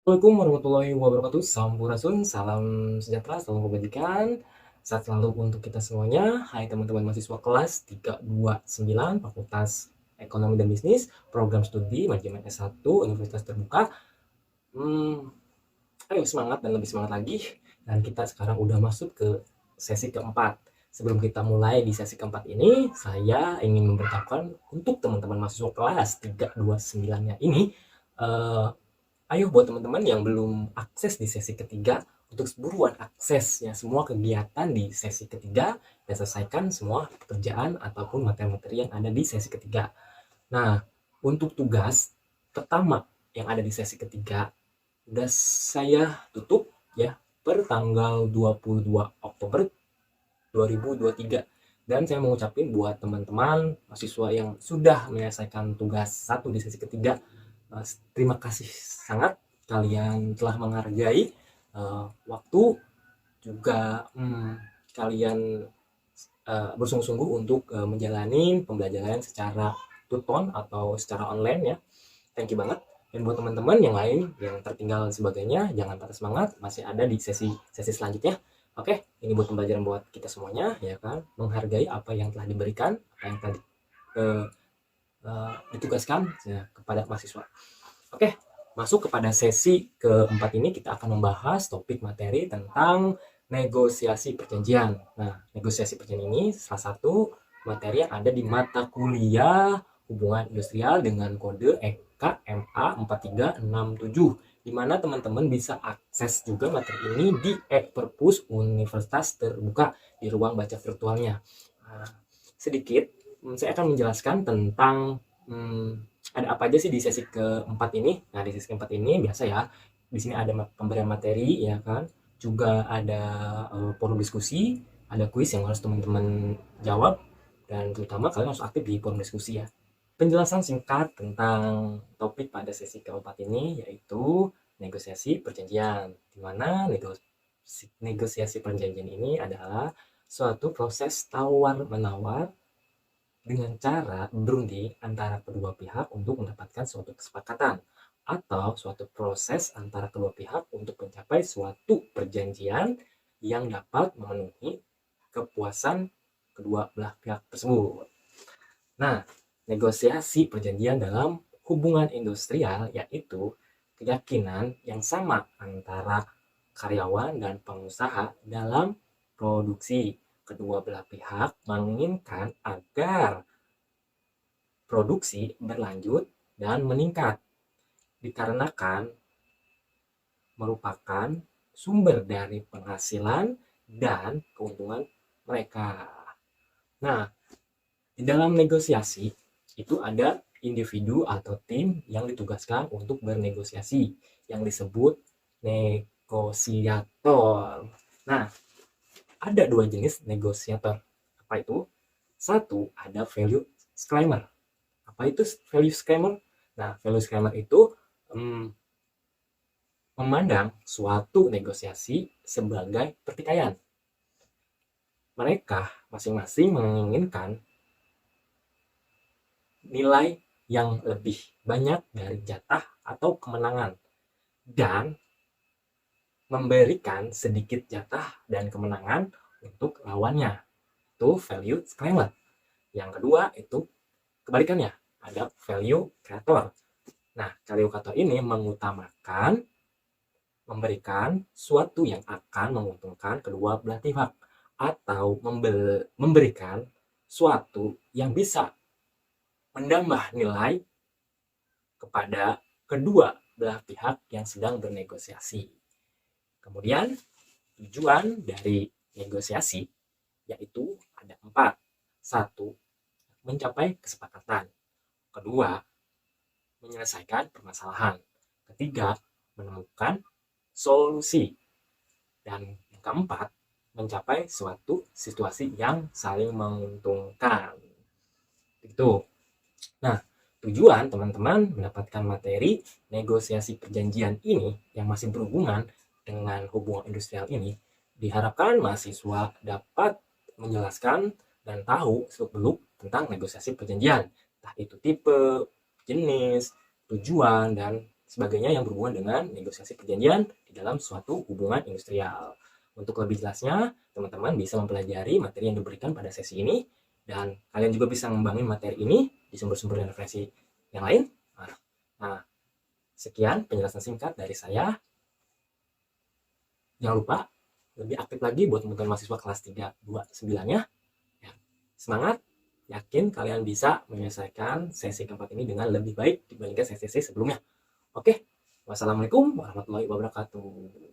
Assalamualaikum warahmatullahi wabarakatuh. Sampurasun, salam sejahtera, salam kebajikan. Sehat selalu untuk kita semuanya. Hai teman-teman mahasiswa kelas 329 Fakultas Ekonomi dan Bisnis, Program Studi Manajemen S1 Universitas Terbuka. Hmm, Ayo semangat dan lebih semangat lagi. Dan kita sekarang udah masuk ke sesi keempat. Sebelum kita mulai di sesi keempat ini, saya ingin memberitahukan untuk teman-teman mahasiswa kelas 329-nya ini, eh, ayo buat teman-teman yang belum akses di sesi ketiga, untuk buruan aksesnya semua kegiatan di sesi ketiga dan selesaikan semua pekerjaan ataupun materi-materi yang ada di sesi ketiga. Nah, untuk tugas pertama yang ada di sesi ketiga udah saya tutup ya per tanggal 22 Oktober 2023. Dan saya mau ngucapin buat teman-teman mahasiswa yang sudah menyelesaikan tugas satu di sesi ketiga, terima kasih sangat, kalian telah menghargai waktu juga, kalian bersungguh-sungguh untuk menjalani pembelajaran secara tuton atau secara online ya. Thank you banget. Dan buat teman-teman yang lain yang tertinggal dan sebagainya, jangan patah semangat, masih ada di sesi sesi selanjutnya. Oke, ini buat pembelajaran buat kita semuanya, ya kan? Menghargai apa yang telah diberikan, apa yang tadi ditugaskan ya, kepada mahasiswa. Oke, masuk kepada sesi keempat ini kita akan membahas topik materi tentang negosiasi perjanjian. Nah, negosiasi perjanjian ini salah satu materi yang ada di mata kuliah hubungan industrial dengan kode EKMA 4367, di mana teman-teman bisa akses juga materi ini di e-perpus Universitas Terbuka di ruang baca virtualnya. Nah, sedikit saya akan menjelaskan tentang ada apa aja sih di sesi keempat ini. Nah, di sesi keempat ini biasa ya, di sini ada pemberian materi ya kan, juga ada forum diskusi, ada kuis yang harus teman-teman jawab, dan terutama kalian harus aktif di forum diskusi ya. Penjelasan singkat tentang topik pada sesi keempat ini yaitu negosiasi perjanjian, di mana negosiasi perjanjian ini adalah suatu proses tawar-menawar dengan cara berunding antara kedua pihak untuk mendapatkan suatu kesepakatan, atau suatu proses antara kedua pihak untuk mencapai suatu perjanjian yang dapat memenuhi kepuasan kedua belah pihak tersebut. Nah, negosiasi perjanjian dalam hubungan industrial yaitu keyakinan yang sama antara karyawan dan pengusaha dalam produksi. Kedua belah pihak menginginkan agar produksi berlanjut dan meningkat, dikarenakan merupakan sumber dari penghasilan dan keuntungan mereka. Nah, di dalam negosiasi itu ada individu atau tim yang ditugaskan untuk bernegosiasi yang disebut negosiator. Nah, ada dua jenis negosiator. Apa itu? Satu, ada value disclaimer. Apa itu value disclaimer? Nah, value disclaimer itu memandang suatu negosiasi sebagai pertikaian. Mereka masing-masing menginginkan nilai yang lebih banyak dari jatah atau kemenangan dan memberikan sedikit jatah dan kemenangan untuk lawannya. Itu value disclaimer. Yang kedua itu kebalikannya, ada value creator. Nah, value creator ini mengutamakan memberikan suatu yang akan menguntungkan kedua belah pihak, atau memberikan suatu yang bisa menambah nilai kepada kedua belah pihak yang sedang bernegosiasi. Kemudian tujuan dari negosiasi yaitu ada empat. Satu, mencapai kesepakatan. Kedua, menyelesaikan permasalahan. Ketiga, menemukan solusi. Dan yang keempat, mencapai suatu situasi yang saling menguntungkan. Itu. Nah, tujuan teman-teman mendapatkan materi negosiasi perjanjian ini yang masih berhubungan dengan hubungan industrial ini, diharapkan mahasiswa dapat menjelaskan dan tahu seluk-beluk tentang negosiasi perjanjian. Entah itu tipe, jenis, tujuan, dan sebagainya yang berhubungan dengan negosiasi perjanjian di dalam suatu hubungan industrial. Untuk lebih jelasnya, teman-teman bisa mempelajari materi yang diberikan pada sesi ini, dan kalian juga bisa mengembangin materi ini di sumber-sumber dan referensi yang lain. Nah, sekian penjelasan singkat dari saya. Jangan lupa lebih aktif lagi buat teman-teman mahasiswa kelas 329-nya. Ya, semangat, yakin kalian bisa menyelesaikan sesi keempat ini dengan lebih baik dibandingkan sesi-sesi sebelumnya. Oke, wassalamualaikum warahmatullahi wabarakatuh.